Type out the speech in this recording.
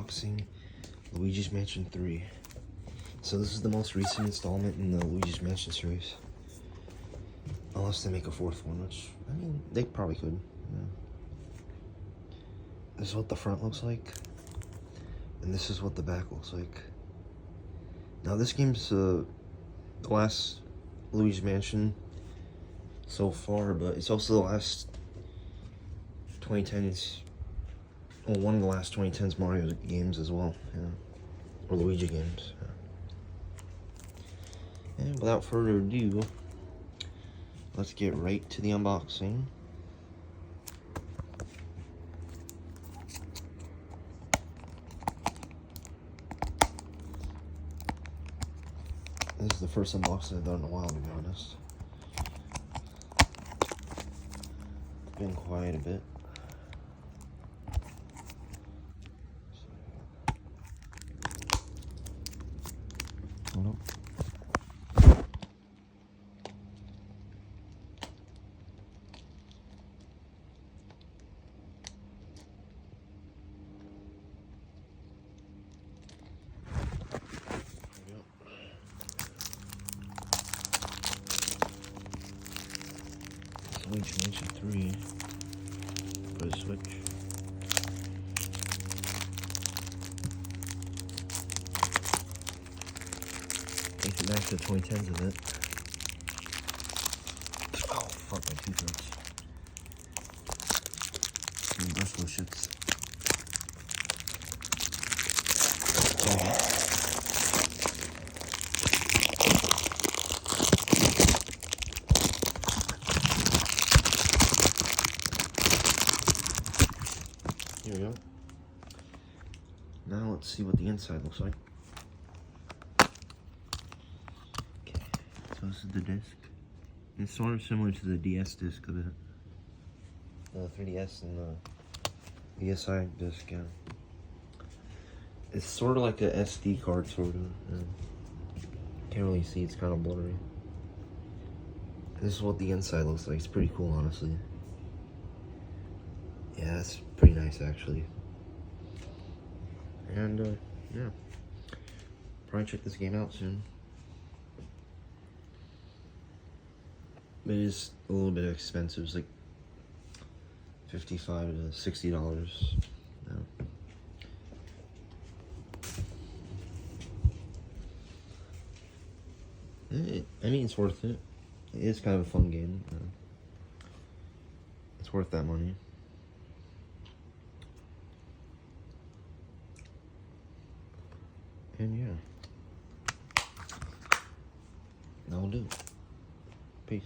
unboxing Luigi's Mansion 3. So this is the most recent installment in the Luigi's Mansion series. Unless they make a fourth one, which, I mean, they probably could. Yeah. This is what the front looks like. And this is what the back looks like. Now this game's the last Luigi's Mansion so far, but it's also the last 2010s, well, one of the last 2010s Mario games as well, yeah. Or Luigi games. Yeah. And without further ado, let's get right to the unboxing. This is the first unboxing I've done in a while, to be honest. It's been quiet a bit. Hold up. Luigi's Mansion 3 for the Switch. Take it back to the 2010s of it. Oh, fuck, my tooth hurts. And brush those shits. Here we go. Now let's see what the inside looks like. Okay, so this is the disc. It's sort of similar to the DS disc of it. The 3DS and the DSi disc, yeah. It's sort of like a SD card, sort of. Yeah. Can't really see, it's kind of blurry. This is what the inside looks like. It's pretty cool, honestly. Yeah, that's pretty nice, actually. And, yeah. Probably check this game out soon. But it is a little bit expensive. It's like $55 to $60. Yeah. I mean, it's worth it. It is kind of a fun game. It's worth that money. And yeah, that'll do. Peace.